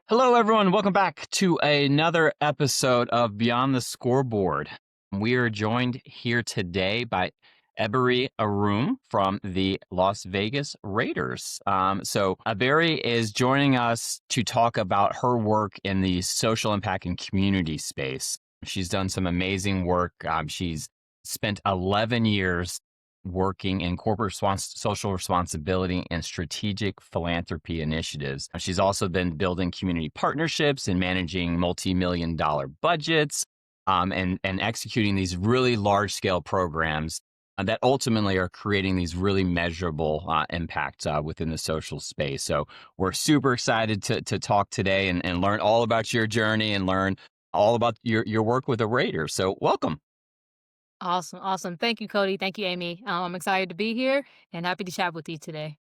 Hello, everyone. Welcome back to another episode of Beyond the Scoreboard. We are joined here today by Ebere Arum from the Las Vegas Raiders. So Ebere is joining us to talk about her work in the social impact and community space. She's done some amazing work. She's spent 11 years working in corporate social responsibility and strategic philanthropy initiatives. She's also been building community partnerships and managing multi-million-dollar budgets and executing these really large-scale programs that ultimately are creating these really measurable impacts within the social space. So we're super excited to talk today and learn all about your journey and learn all about your work with the Raiders. So welcome. Awesome. Thank you, Cody. Thank you, Amy. I'm excited to be here and happy to chat with you today.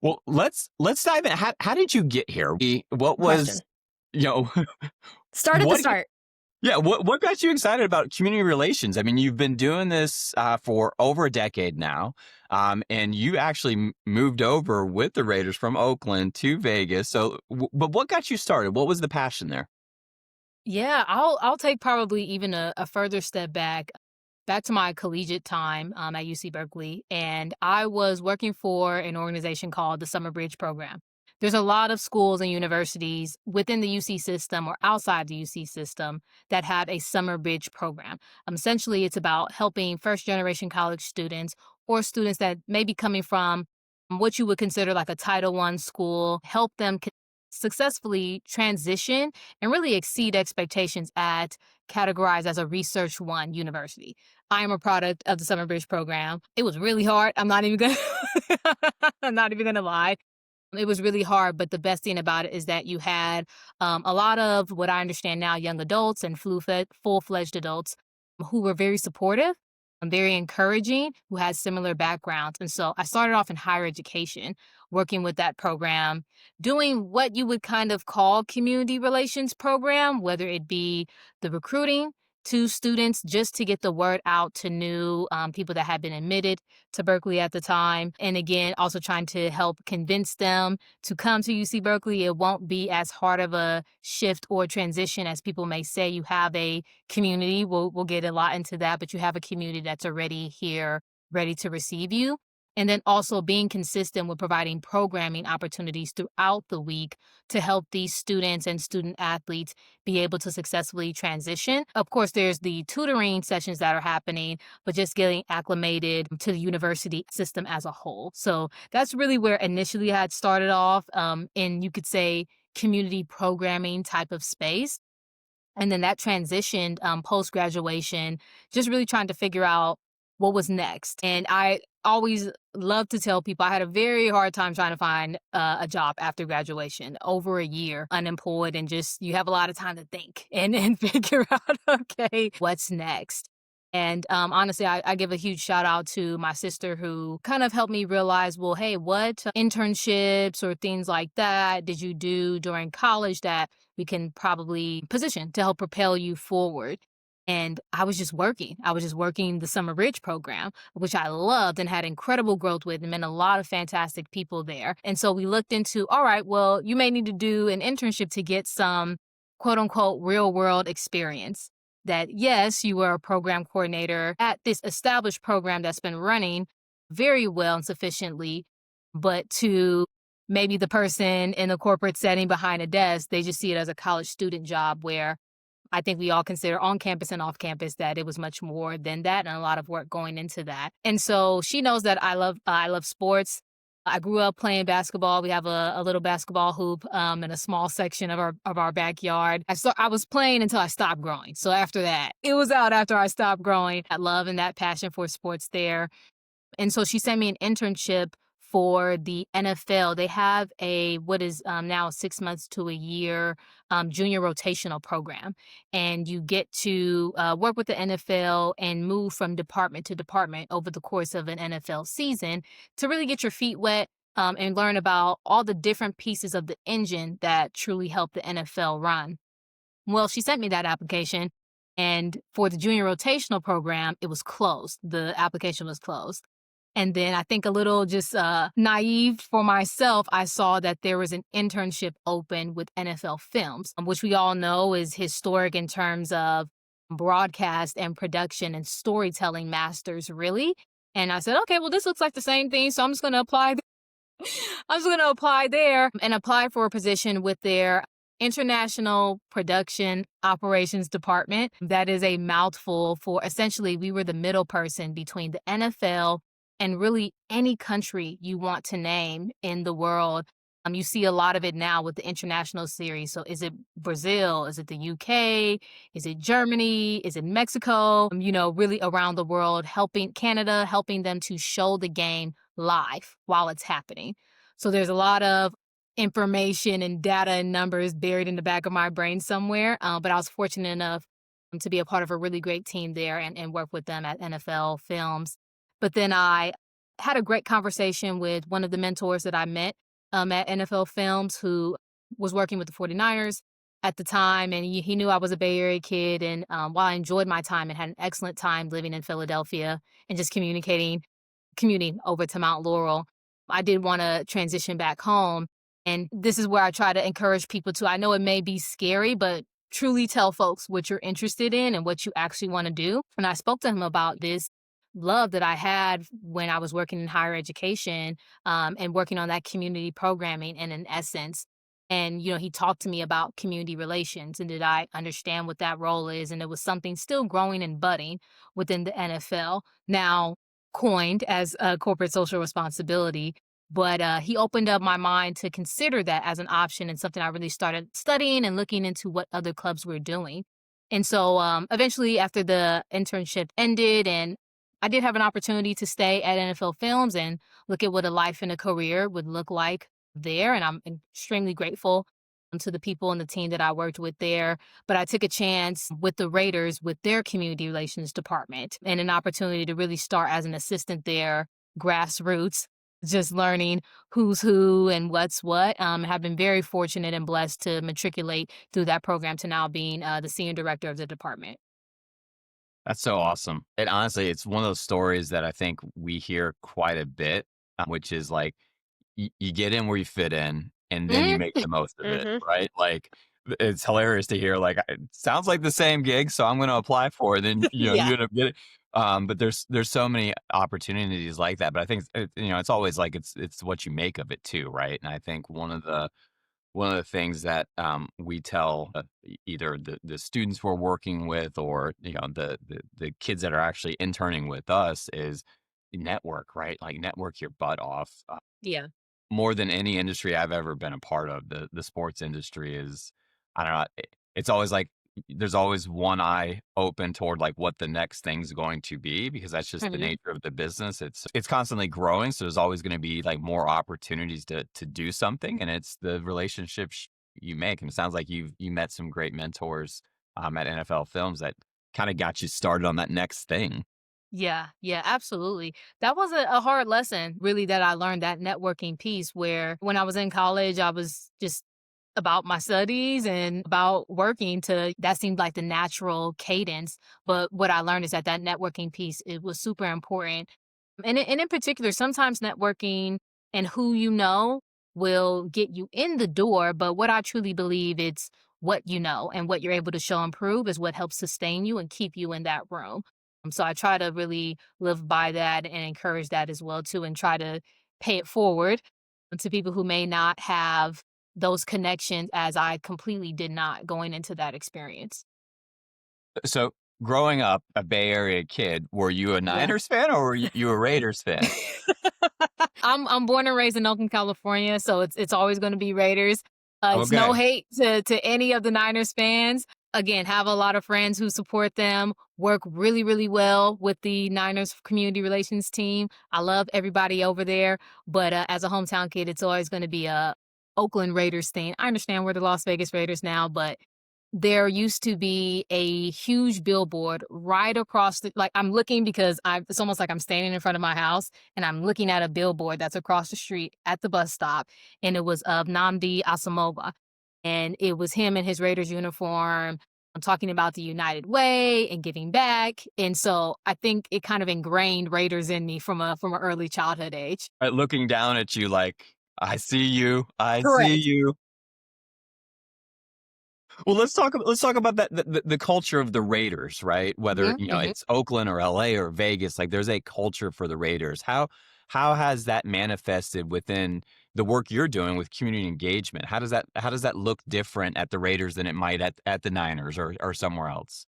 Well, let's dive in. How did you get here? What was, Question. you know, Start at the what? start. Yeah, what got you excited about community relations? I mean, you've been doing this for over a decade now, and you actually moved over with the Raiders from Oakland to Vegas. So, but what got you started? What was the passion there? Yeah, I'll take probably even a further step back to my collegiate time at UC Berkeley, and I was working for an organization called the Summer Bridge Program. There's a lot of schools and universities within the UC system or outside the UC system that have a Summer Bridge program. Essentially, it's about helping first generation college students or students that may be coming from what you would consider like a Title I school, help them successfully transition and really exceed expectations at categorized as a Research One university. I am a product of the Summer Bridge program. It was really hard. I'm not even gonna lie. It was really hard, but the best thing about it is that you had a lot of what I understand now, young adults and full-fledged adults who were very supportive and very encouraging, who had similar backgrounds. And so I started off in higher education, working with that program, doing what you would kind of call community relations program, whether it be the recruiting to students just to get the word out to new people that had been admitted to Berkeley at the time. And again, also trying to help convince them to come to UC Berkeley. It won't be as hard of a shift or transition as people may say. You have a community, we'll get a lot into that, but you have a community that's already here, ready to receive you. And then also being consistent with providing programming opportunities throughout the week to help these students and student athletes be able to successfully transition. Of course, there's the tutoring sessions that are happening, but just getting acclimated to the university system as a whole. So that's really where initially I had started off in, you could say, community programming type of space. And then that transitioned post-graduation, just really trying to figure out what was next. And I always love to tell people I had a very hard time trying to find a job after graduation, over a year unemployed, and just you have a lot of time to think and figure out, okay, what's next. And honestly, I give a huge shout out to my sister who kind of helped me realize, well, hey, what internships or things like that did you do during college that we can probably position to help propel you forward? And I was just working. I was just working the Summer Bridge program, which I loved and had incredible growth with and met a lot of fantastic people there. And so we looked into, all right, well, you may need to do an internship to get some quote unquote real world experience. That yes, you were a program coordinator at this established program that's been running very well and sufficiently, but to maybe the person in the corporate setting behind a desk, they just see it as a college student job where I think we all consider on campus and off campus that it was much more than that and a lot of work going into that. And so she knows that I love sports. I grew up playing basketball. We have a little basketball hoop in a small section of our backyard. I was playing until I stopped growing. So after that, it was out after I stopped growing. That love and that passion for sports there. And so she sent me an internship for the NFL. They have what is now 6 months to a year junior rotational program. And you get to work with the NFL and move from department to department over the course of an NFL season to really get your feet wet and learn about all the different pieces of the engine that truly help the NFL run. Well, she sent me that application. And for the junior rotational program, it was closed. The application was closed. And then I think a little just naive for myself, I saw that there was an internship open with NFL Films, which we all know is historic in terms of broadcast and production and storytelling masters, really. And I said, okay, well, this looks like the same thing. So I'm just going to apply. I was going to apply there and apply for a position with their international production operations department. That is a mouthful for essentially, we were the middle person between the NFL and really any country you want to name in the world. You see a lot of it now with the international series. So is it Brazil? Is it the UK? Is it Germany? Is it Mexico? Really around the world, helping Canada, helping them to show the game live while it's happening. So there's a lot of information and data and numbers buried in the back of my brain somewhere. But I was fortunate enough to be a part of a really great team there and work with them at NFL Films. But then I had a great conversation with one of the mentors that I met at NFL Films who was working with the 49ers at the time. And he knew I was a Bay Area kid. And while I enjoyed my time and had an excellent time living in Philadelphia and just commuting over to Mount Laurel, I did want to transition back home. And this is where I try to encourage people to, I know it may be scary, but truly tell folks what you're interested in and what you actually want to do. And I spoke to him about this love that I had when I was working in higher education and working on that community programming and in essence. And, he talked to me about community relations and did I understand what that role is? And it was something still growing and budding within the NFL. Now, coined as a corporate social responsibility. But he opened up my mind to consider that as an option and something I really started studying and looking into what other clubs were doing. And so eventually, after the internship ended, and I did have an opportunity to stay at NFL Films and look at what a life and a career would look like there. And I'm extremely grateful to the people and the team that I worked with there. But I took a chance with the Raiders with their community relations department and an opportunity to really start as an assistant there, grassroots, just learning who's who and what's what. Have been very fortunate and blessed to matriculate through that program to now being the senior director of the department. That's so awesome. And honestly, it's one of those stories that I think we hear quite a bit, which is like you get in where you fit in and then you Mhm. make the most of it, Mhm. right? Like it's hilarious to hear like it sounds like the same gig, so I'm going to apply for it. Then Yeah. you end up getting. But there's so many opportunities like that. But I think it's always like it's what you make of it too, right? And I think one of the things that we tell either the students we're working with or the kids that are actually interning with us is network, right? Like network your butt off. Yeah. More than any industry I've ever been a part of, the sports industry is, I don't know, it's always like there's always one eye open toward like what the next thing's going to be because that's just the Mhm. nature of the business. It's constantly growing, so there's always going to be like more opportunities to do something, and it's the relationships you make. And it sounds like you met some great mentors at NFL Films that kind of got you started on that next thing. Yeah, yeah, absolutely. That was a hard lesson, really, that I learned that networking piece where when I was in college, I was just about my studies and about working to that seemed like the natural cadence. But what I learned is that that networking piece, it was super important. And in particular, sometimes networking and who you know will get you in the door. But what I truly believe it's what you know and what you're able to show and prove is what helps sustain you and keep you in that room. So I try to really live by that and encourage that as well too, and try to pay it forward to people who may not have those connections as I completely did not going into that experience. So growing up a Bay Area kid, were you a Yeah. Niners fan or were you a Raiders fan? I'm born and raised in Oakland, California, so it's always going to be Raiders. It's no Okay. hate to any of the Niners fans. Again, have a lot of friends who support them. Work really really well with the Niners community relations team. I love everybody over there, but as a hometown kid, it's always going to be a Oakland Raiders thing. I understand we're the Las Vegas Raiders now, but there used to be a huge billboard right across the like I'm looking because I it's almost like I'm standing in front of my house and I'm looking at a billboard that's across the street at the bus stop and it was of Namdi Asamoah and it was him in his Raiders uniform I'm talking about the United Way and giving back. And so I think it kind of ingrained Raiders in me from an early childhood age. Looking down at you like, "I see you, I see Correct. you." Well, let's talk about that the culture of the Raiders, right? Whether, Hmm. Hmm. it's Oakland or LA or Vegas, like there's a culture for the Raiders. How has that manifested within the work you're doing with community engagement? How does that look different at the Raiders than it might at the Niners or somewhere else?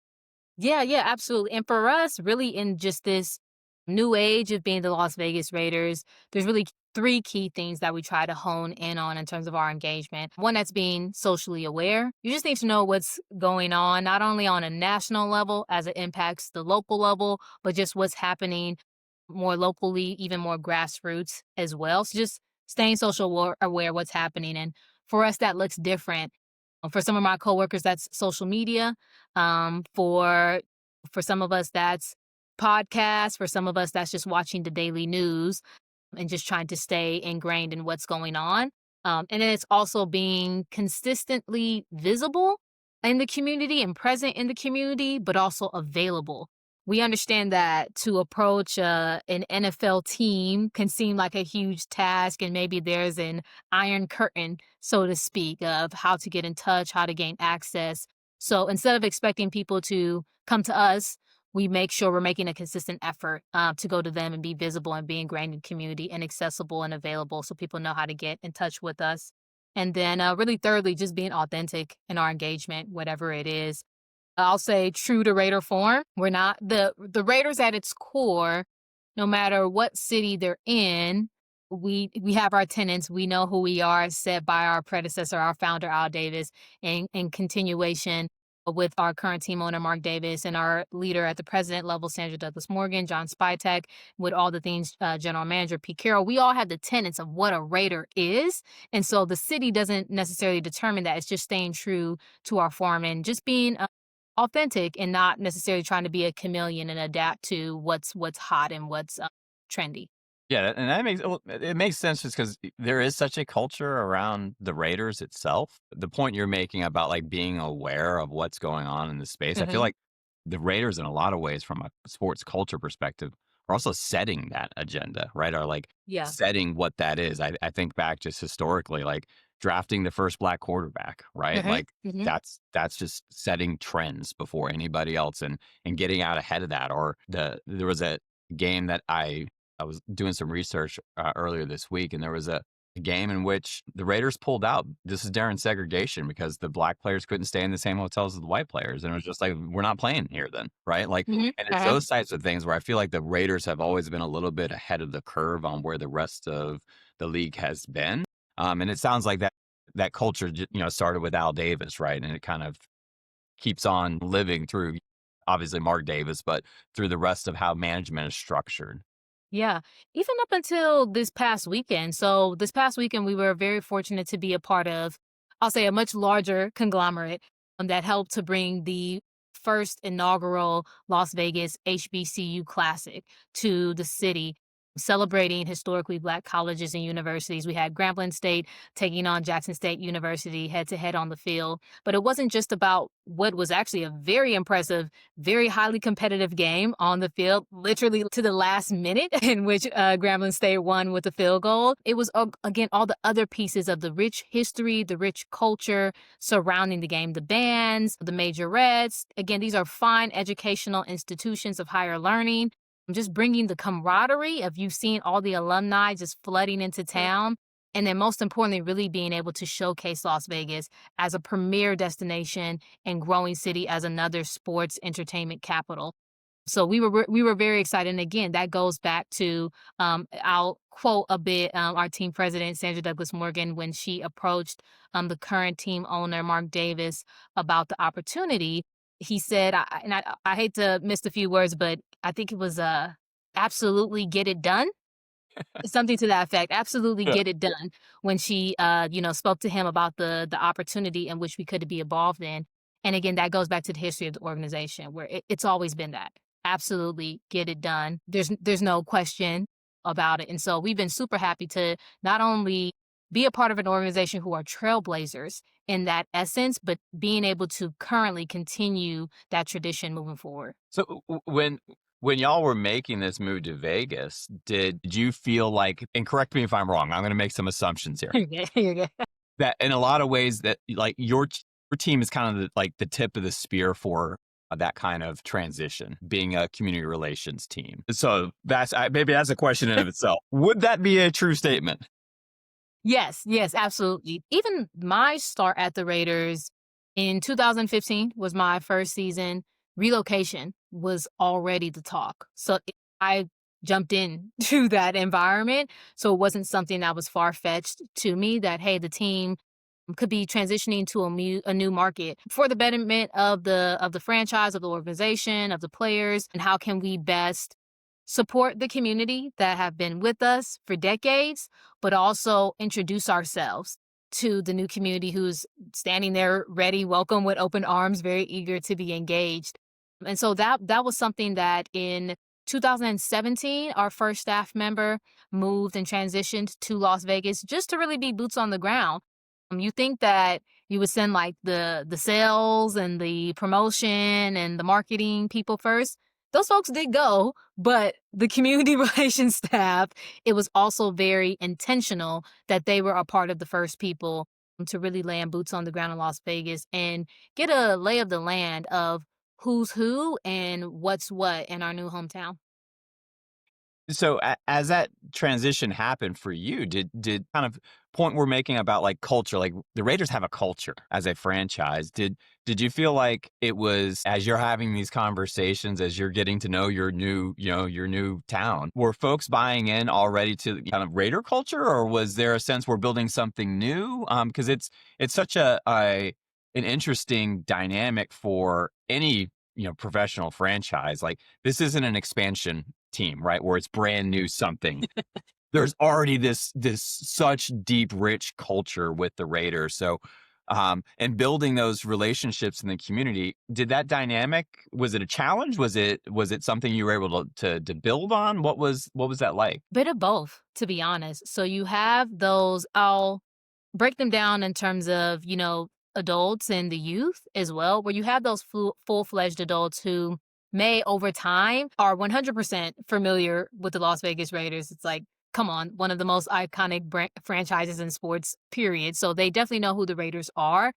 Yeah, yeah, absolutely. And for us, really in just this new age of being the Las Vegas Raiders, there's really three key things that we try to hone in on in terms of our engagement. One, that's being socially aware. You just need to know what's going on, not only on a national level as it impacts the local level, but just what's happening more locally, even more grassroots as well. So just staying aware what's happening. And for us, that looks different. For some of my coworkers, that's social media. For some of us, that's podcasts. For some of us, that's just watching the daily news and just trying to stay ingrained in what's going on. And then it's also being consistently visible in the community and present in the community, but also available. We understand that to approach an NFL team can seem like a huge task, and maybe there's an iron curtain, so to speak, of how to get in touch, how to gain access. So instead of expecting people to come to us, we make sure we're making a consistent effort to go to them and be visible and be ingrained in community and accessible and available so people know how to get in touch with us. And then, really, thirdly, just being authentic in our engagement, whatever it is. I'll say true to Raider form. We're not the Raiders at its core, no matter what city they're in, we have our tenants. We know who we are, set by our predecessor, our founder, Al Davis, and in continuation with our current team owner, Mark Davis, and our leader at the president level, Sandra Douglas Morgan, John Spytek, with all the things, general manager, Pete Carroll. We all have the tenets of what a Raider is. And so the city doesn't necessarily determine that. It's just staying true to our form and just being authentic and not necessarily trying to be a chameleon and adapt to what's hot and what's trendy. Yeah, and that makes well, it makes sense just because there is such a culture around the Raiders itself. The point you're making about, like, being aware of what's going on in the space, I feel Hmm. like the Raiders, in a lot of ways, from a sports culture perspective, are also setting that agenda, right? Are, like, Yeah. setting what that is. I think back just historically, like, drafting the first black quarterback, right? Hmm. Like, Hmm. that's just setting trends before anybody else and getting out ahead of that. Or there was a game that I was doing some research earlier this week, and there was a game in which the Raiders pulled out. This is during segregation because the black players couldn't stay in the same hotels as the white players, and it was just like, we're not playing here then, right? Like, Hmm. and it's Uh-huh. those types of things where I feel like the Raiders have always been a little bit ahead of the curve on where the rest of the league has been. And it sounds like that culture, started with Al Davis, right? And it kind of keeps on living through, obviously, Mark Davis, but through the rest of how management is structured. Yeah, even up until this past weekend. So this past weekend, we were very fortunate to be a part of, I'll say, a much larger conglomerate that helped to bring the first inaugural Las Vegas HBCU Classic to the city, celebrating historically Black colleges and universities. We had Grambling State taking on Jackson State University head to head on the field. But it wasn't just about what was actually a very impressive, very highly competitive game on the field, literally to the last minute, in which Grambling State won with a field goal. It was, again, all the other pieces of the rich history, the rich culture surrounding the game, the bands, the majorettes. Again, these are fine educational institutions of higher learning. Just bringing the camaraderie of you seeing all the alumni just flooding into town. And then, most importantly, really being able to showcase Las Vegas as a premier destination and growing city as another sports entertainment capital. So we were very excited, and again, that goes back to, I'll quote a bit, our team president, Sandra Douglas Morgan, when she approached, the current team owner, Mark Davis, about the opportunity. He said, I hate to miss a few words, but I think it was, "Absolutely get it done." Something to that effect, "Absolutely Yeah. get it done," when she, spoke to him about the opportunity in which we could be involved in. And again, that goes back to the history of the organization where it's always been that. Absolutely get it done. There's no question about it. And so we've been super happy to not only be a part of an organization who are trailblazers in that essence, but being able to currently continue that tradition moving forward. So when y'all were making this move to Vegas, did you feel like, and correct me if I'm wrong, I'm going to make some assumptions here, You're good. You're good. that in a lot of ways that like your team is kind of like the tip of the spear for that kind of transition, being a community relations team. So maybe that's a question in of itself. Would that be a true statement? Yes, yes, absolutely. Even my start at the Raiders in 2015 was my first season. Relocation was already the talk. So I jumped in to that environment. So it wasn't something that was far fetched to me that, hey, the team could be transitioning to a new market for the betterment of the franchise, of the organization, of the players, and how can we best support the community that have been with us for decades, but also introduce ourselves to the new community who's standing there ready, welcome with open arms, very eager to be engaged. And so that was something that in 2017, our first staff member moved and transitioned to Las Vegas just to really be boots on the ground. You think that you would send like the sales and the promotion and the marketing people first. Those folks did go, but the community relations staff, it was also very intentional that they were a part of the first people to really land boots on the ground in Las Vegas and get a lay of the land of who's who and what's what in our new hometown. So as that transition happened for you, did kind of point we're making about like culture, like the Raiders have a culture as a franchise. Did you feel like it was, as you're having these conversations, as you're getting to know your new, your new town, were folks buying in already to kind of Raider culture, or was there a sense we're building something new? Because it's such an interesting dynamic for any professional franchise. Like this isn't an expansion team, right? Where it's brand new something. There's already this such deep, rich culture with the Raiders. So, and building those relationships in the community, did that dynamic, was it a challenge? Was it something you were able to build on? What was that like? Bit of both, to be honest. So you have those, I'll break them down in terms of, adults and the youth as well, where you have those full-fledged adults who may over time are 100% familiar with the Las Vegas Raiders. It's like, come on, one of the most iconic franchises in sports, period. So they definitely know who the Raiders are.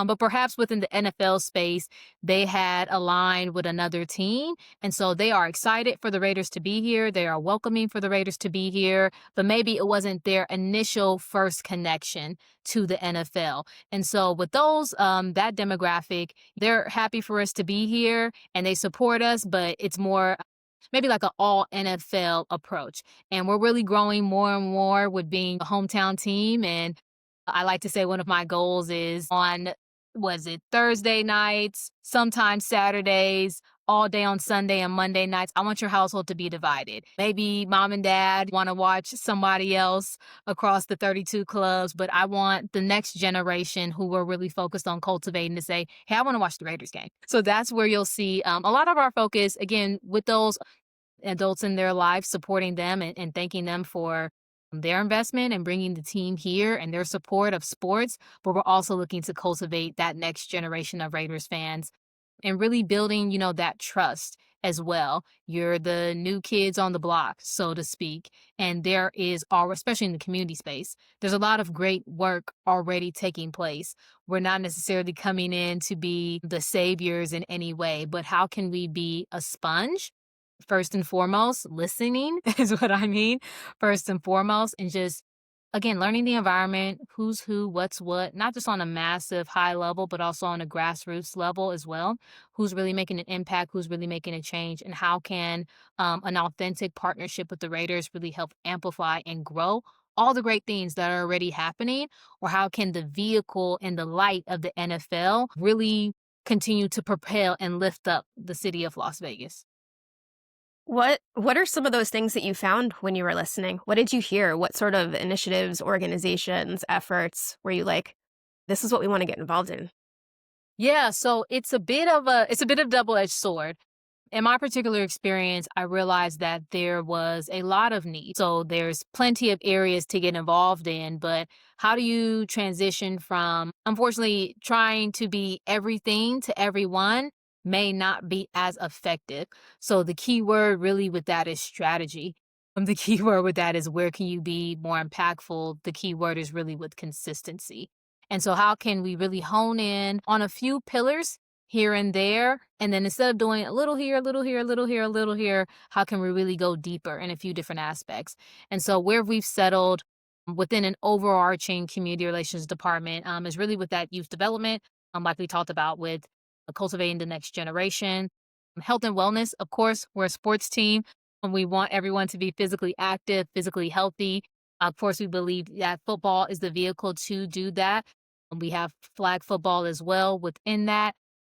But perhaps within the NFL space, they had aligned with another team. And so they are excited for the Raiders to be here. They are welcoming for the Raiders to be here. But maybe it wasn't their initial first connection to the NFL. And so with those, that demographic, they're happy for us to be here and they support us, but it's more maybe like an all NFL approach. And we're really growing more and more with being a hometown team. And I like to say one of my goals is on, was it Thursday nights, sometimes Saturdays, all day on Sunday and Monday nights. I want your household to be divided. Maybe mom and dad want to watch somebody else across the 32 clubs, but I want the next generation who are really focused on cultivating to say, hey, I want to watch the Raiders game. So that's where you'll see a lot of our focus, again, with those adults in their lives, supporting them and thanking them for their investment and bringing the team here and their support of sports. But we're also looking to cultivate that next generation of Raiders fans and really building, that trust as well. You're the new kids on the block, so to speak. And there is all, especially in the community space, there's a lot of great work already taking place. We're not necessarily coming in to be the saviors in any way, but how can we be a sponge? First and foremost, listening is what I mean. First and foremost, and just, again, learning the environment, who's who, what's what, not just on a massive high level, but also on a grassroots level as well. Who's really making an impact, who's really making a change, and how can an authentic partnership with the Raiders really help amplify and grow all the great things that are already happening? Or how can the vehicle and the light of the NFL really continue to propel and lift up the city of Las Vegas? What are some of those things that you found when you were listening? What did you hear? What sort of initiatives, organizations, efforts were you like, this is what we want to get involved in? Yeah, so it's a bit of double-edged sword. In my particular experience, I realized that there was a lot of need. So there's plenty of areas to get involved in, but how do you transition from, unfortunately, trying to be everything to everyone may not be as effective. So the key word really with that is strategy. The key word with that is where can you be more impactful? The key word is really with consistency. And so how can we really hone in on a few pillars here and there. And then instead of doing a little here, a little here, a little here, a little here, how can we really go deeper in a few different aspects? And so where we've settled within an overarching community relations department is really with that youth development, like we talked about with cultivating the next generation. Health and wellness, of course, we're a sports team and we want everyone to be physically active, physically healthy. Of course, we believe that football is the vehicle to do that. We have flag football as well within that.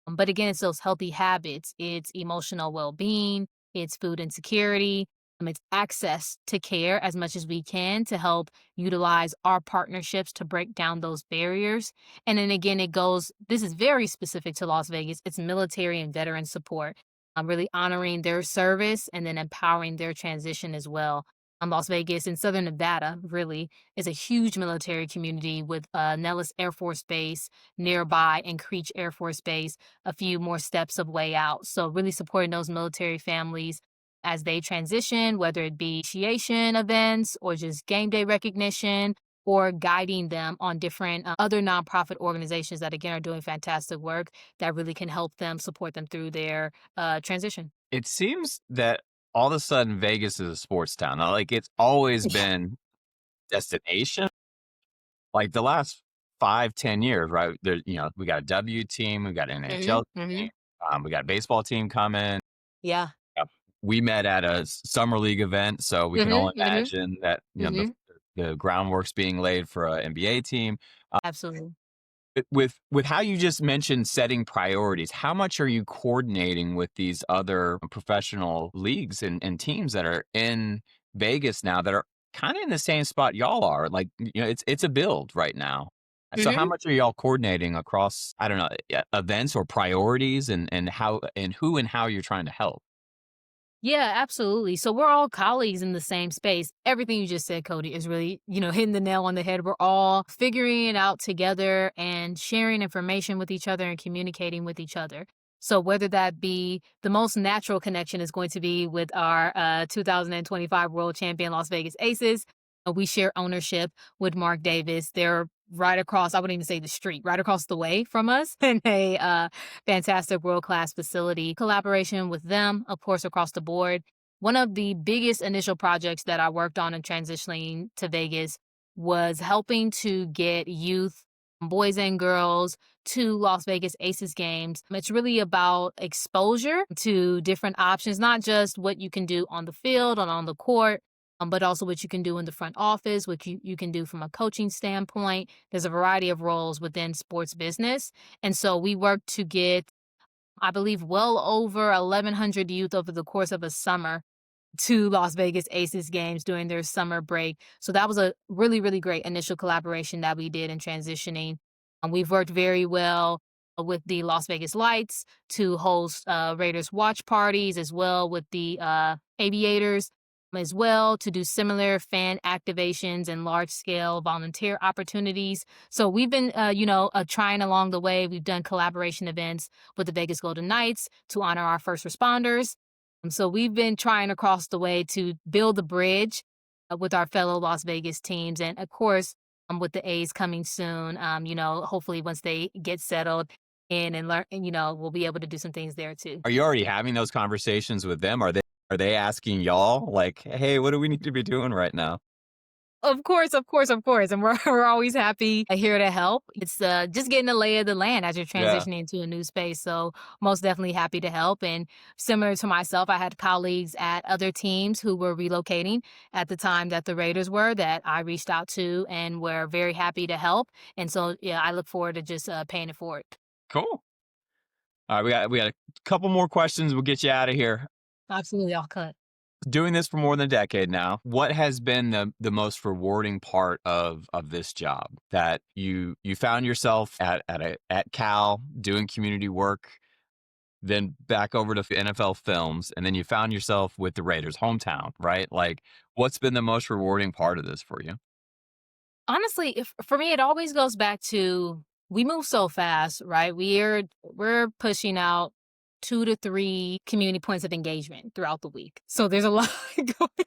But again, it's those healthy habits, it's emotional well being, it's food insecurity, it's access to care as much as we can to help utilize our partnerships to break down those barriers. And then again, it goes, this is very specific to Las Vegas, it's military and veteran support. I'm really honoring their service and then empowering their transition as well. Las Vegas and Southern Nevada really is a huge military community with Nellis Air Force Base nearby and Creech Air Force Base a few more steps of way out. So really supporting those military families as they transition, whether it be initiation events or just game day recognition or guiding them on different other nonprofit organizations that again are doing fantastic work that really can help them support them through their transition. It seems that all of a sudden Vegas is a sports town. Now, like it's always been destination. Like the last 5, 10 years, right? There, we got a W team, we got an Hmm. NHL Hmm. team, we got a baseball team coming. Yeah. Yep. We met at a summer league event, so we can Hmm. only Hmm. imagine that Hmm. the groundwork's being laid for a NBA team. Absolutely. With how you just mentioned setting priorities, how much are you coordinating with these other professional leagues and teams that are in Vegas now that are kind of in the same spot y'all are? Like, it's a build right now. So how Hmm. much are y'all coordinating across, I don't know, events or priorities and how and who and how you're trying to help? Yeah, absolutely. So we're all colleagues in the same space. Everything you just said, Cody, is really, hitting the nail on the head. We're all figuring it out together and sharing information with each other and communicating with each other. So whether that be the most natural connection is going to be with our 2025 World Champion Las Vegas Aces. We share ownership with Mark Davis. They're right across, I wouldn't even say the street, right across the way from us in a fantastic world class facility. Collaboration with them, of course, across the board. One of the biggest initial projects that I worked on in transitioning to Vegas was helping to get youth, boys and girls, to Las Vegas Aces games. It's really about exposure to different options, not just what you can do on the field and on the court, but also what you can do in the front office, what you can do from a coaching standpoint. There's a variety of roles within sports business. And so we worked to get, I believe, well over 1,100 youth over the course of a summer to Las Vegas Aces games during their summer break. So that was a really, really great initial collaboration that we did in transitioning. We've worked very well with the Las Vegas Lights to host Raiders watch parties as well with the Aviators as well to do similar fan activations and large scale volunteer opportunities. So we've been, trying along the way. We've done collaboration events with the Vegas Golden Knights to honor our first responders. So we've been trying across the way to build a bridge with our fellow Las Vegas teams. And of course, with the A's coming soon, hopefully once they get settled in and learn, and, we'll be able to do some things there too. Are you already having those conversations with them? Are they asking y'all like, hey, what do we need to be doing right now? Of course, of course, of course. And we're, we're always happy here to help. It's just getting a lay of the land as you're Yeah. transitioning into a new space. So, most definitely happy to help. And similar to myself, I had colleagues at other teams who were relocating at the time that the Raiders were that I reached out to and were very happy to help. And so, yeah, I look forward to just paying it forward. Cool. All right, we got a couple more questions. We'll get you out of here. Absolutely, I'll cut. Doing this for more than a decade now, what has been the most rewarding part of this job that you found yourself at Cal doing community work? then back over to NFL films, and then you found yourself with the Raiders' hometown, right? Like, what's been the most rewarding part of this for you? Honestly, if for me, it always goes back to we move so fast, right? We're pushing out 2 to 3 community points of engagement throughout the week. So there's a lot going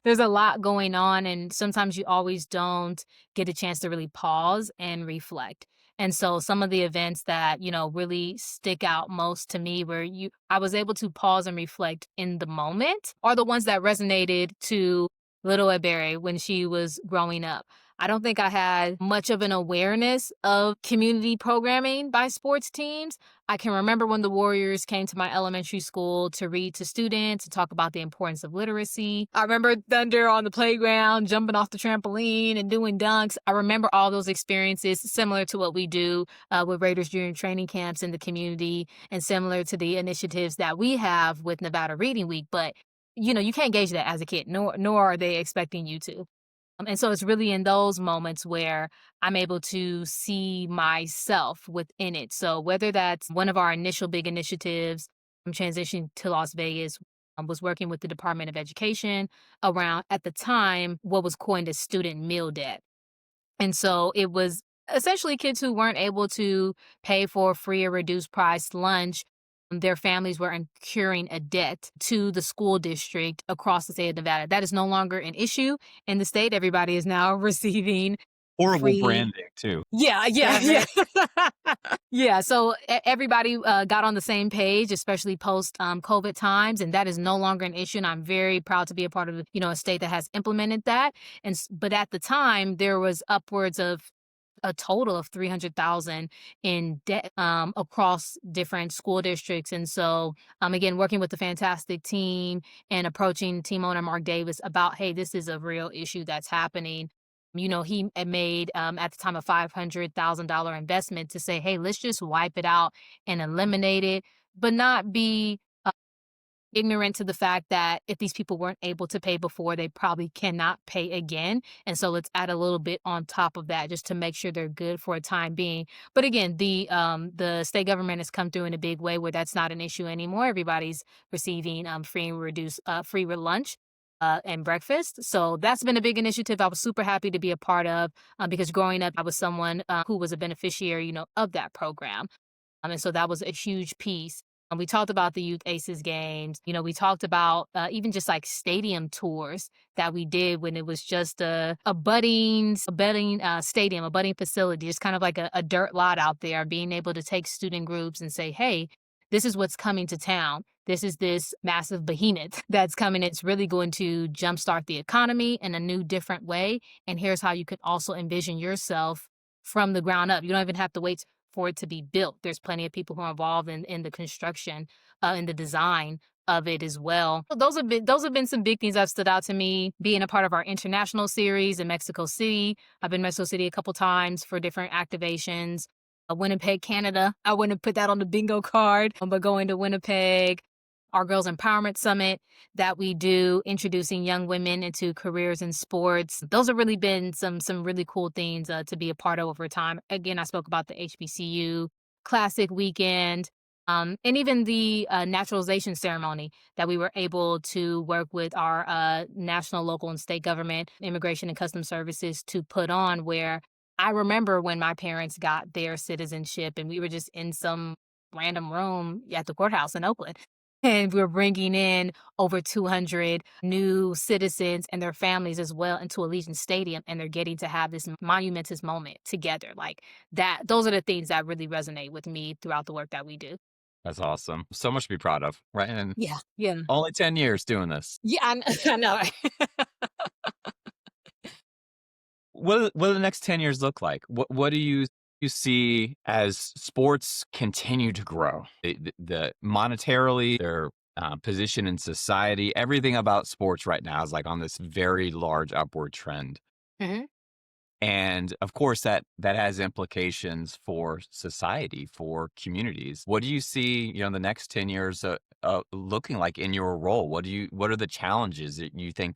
there's a lot going on, and sometimes you always don't get a chance to really pause and reflect. And so some of the events that, really stick out most to me where you I was able to pause and reflect in the moment are the ones that resonated to little Ebere when she was growing up. I don't think I had much of an awareness of community programming by sports teams. I can remember when the Warriors came to my elementary school to read to students, to talk about the importance of literacy. I remember Thunder on the playground, jumping off the trampoline and doing dunks. I remember all those experiences similar to what we do with Raiders during training camps in the community and similar to the initiatives that we have with Nevada Reading Week. But, you can't gauge that as a kid, nor are they expecting you to. And so it's really in those moments where I'm able to see myself within it. So whether that's one of our initial big initiatives, I'm transitioning to Las Vegas, I was working with the Department of Education around, at the time, what was coined as student meal debt. And so it was essentially kids who weren't able to pay for a free or reduced price lunch. Their families were incurring a debt to the school district across the state of Nevada. That is no longer an issue in the state. Everybody is now receiving Horrible free. branding too. Yeah, yeah, Mhm. yeah. Yeah, so everybody got on the same page, especially post COVID times, and that is no longer an issue. And I'm very proud to be a part of a state that has implemented that. But at the time, there was upwards of a total of 300,000 in debt across different school districts. And so, again, working with the fantastic team and approaching team owner Mark Davis about, hey, this is a real issue that's happening. He had made at the time a $500,000 investment to say, hey, let's just wipe it out and eliminate it, but not be ignorant to the fact that if these people weren't able to pay before, they probably cannot pay again. And so let's add a little bit on top of that just to make sure they're good for a time being. But again, the state government has come through in a big way where that's not an issue anymore. Everybody's receiving free and reduced lunch. And breakfast. So that's been a big initiative I was super happy to be a part of because growing up, I was someone who was a beneficiary, of that program. And so that was a huge piece. We talked about the Youth Aces games. We talked about even just like stadium tours that we did when it was just a budding stadium, a budding facility, just kind of like a dirt lot out there, being able to take student groups and say, hey, this is what's coming to town. This is this massive behemoth that's coming. It's really going to jumpstart the economy in a new, different way. And here's how you could also envision yourself from the ground up. You don't even have to wait for it to be built. There's plenty of people who are involved in the construction, in the design of it as well. Those have been some big things that stood out to me. Being a part of our international series in Mexico City. I've been to Mexico City a couple times for different activations. Winnipeg, Canada. I wouldn't put that on the bingo card, but going to Winnipeg, our Girls Empowerment Summit that we do, introducing young women into careers in sports. Those have really been some really cool things to be a part of over time. Again, I spoke about the HBCU Classic Weekend, and even the naturalization ceremony that we were able to work with our national, local, and state government, Immigration and Customs Services to put on, where I remember when my parents got their citizenship and we were just in some random room at the courthouse in Oakland. And we're bringing in over 200 new citizens and their families as well into Allegiant Stadium, and they're getting to have this monumentous moment together. Like that, those are the things that really resonate with me throughout the work that we do. That's awesome. So much to be proud of, right? And Yeah. Yeah. only 10 years doing this. Yeah, I know. Right? What do the next 10 years look like? What do you see as sports continue to grow? The monetarily, their position in society, everything about sports right now is like on this very large upward trend. Mhm. And of course, that has implications for society, for communities. What do you see, the next 10 years looking like in your role? What are the challenges that you think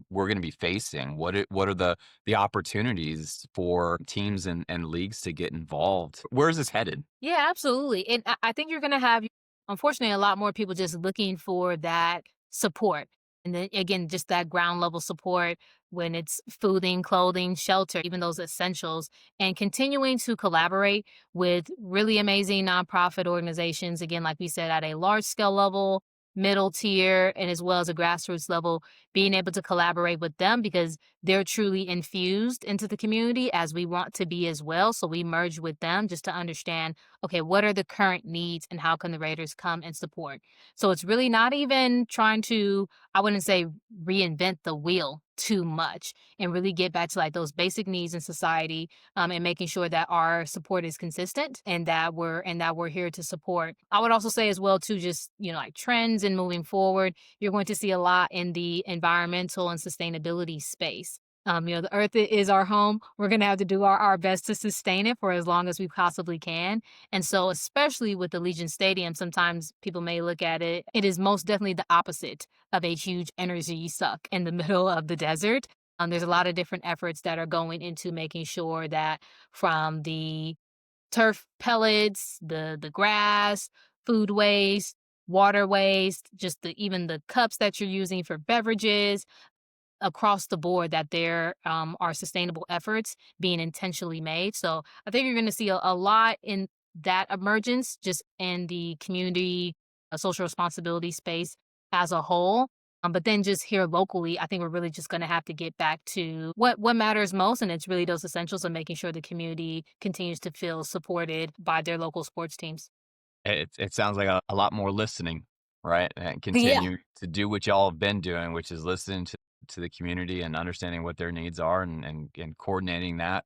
we're going to be facing? What are the opportunities for teams and leagues to get involved? Where is this headed? Yeah, absolutely. And I think you're going to have unfortunately, a lot more people just looking for that support. And then again, just that ground level support when it's fooding, clothing, shelter, even those essentials, and continuing to collaborate with really amazing nonprofit organizations. Again, like we said, at a large scale level, middle tier, and as well as a grassroots level, being able to collaborate with them because they're truly infused into the community as we want to be as well. So we merge with them just to understand, okay, what are the current needs and how can the Raiders come and support? So it's really not even trying to, I wouldn't say reinvent the wheel too much and really get back to like those basic needs in society, and making sure that our support is consistent and that we're here to support. I would also say as well too, just like trends and moving forward, you're going to see a lot in the environmental and sustainability space. The earth is our home. We're going to have to do our best to sustain it for as long as we possibly can. And so, especially with the Legion Stadium, sometimes people may look at it, it is most definitely the opposite of a huge energy suck in the middle of the desert. There's a lot of different efforts that are going into making sure that from the turf pellets, the grass, food waste, water waste, just even the cups that you're using for beverages, across the board that there are sustainable efforts being intentionally made. So I think you're going to see a lot in that emergence just in the community social responsibility space as a whole. But then just here locally, I think we're really just going to have to get back to what matters most, and it's really those essentials of making sure the community continues to feel supported by their local sports teams. It sounds like a lot more listening, right? And Yeah. continue to do what y'all have been doing, which is listening to the community and understanding what their needs are and coordinating that.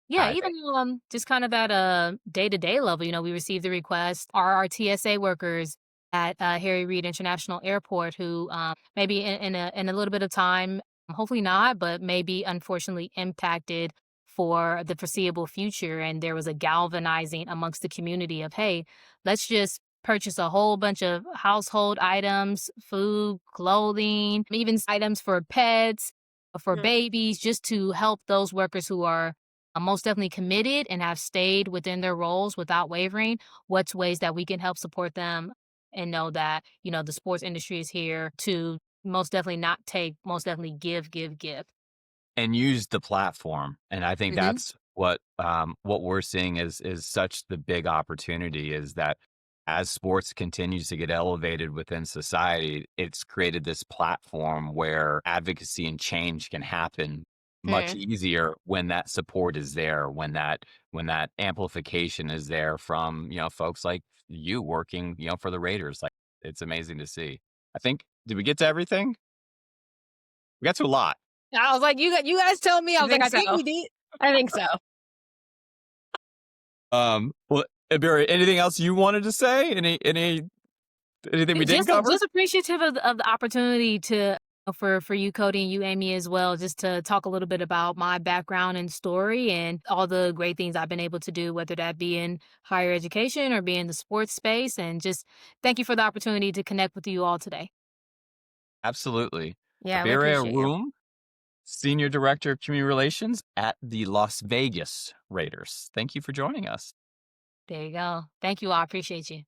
Yeah, I even just kind of at a day-to-day level, we received the request. Are our TSA workers at Harry Reid International Airport who maybe in a little bit of time, hopefully not, but maybe unfortunately impacted for the foreseeable future. And there was a galvanizing amongst the community of, hey, let's just purchase a whole bunch of household items, food, clothing, even items for pets, for Mhm. babies, just to help those workers who are most definitely committed and have stayed within their roles without wavering. What's ways that we can help support them and know that, the sports industry is here to most definitely not take, most definitely give, give, give. and use the platform. And I think Hmm. that's what we're seeing is such the big opportunity is that as sports continues to get elevated within society, it's created this platform where advocacy and change can happen much Mm. easier when that support is there, when that amplification is there from, folks like you working, for the Raiders. Like it's amazing to see. I think did we get to everything? We got to a lot. I was like, you guys tell me. I I was like, think I so. think we did. I think so. Well, Barry, anything else you wanted to say? Anything we didn't cover? Just appreciative of the opportunity to for you, Cody, and you, Amy, as well, just to talk a little bit about my background and story and all the great things I've been able to do, whether that be in higher education or be in the sports space. And just thank you for the opportunity to connect with you all today. Absolutely. Yeah, we Ebere appreciate you. Arum, Senior Director of Community Relations at the Las Vegas Raiders. Thank you for joining us. There you go. Thank you all. I appreciate you.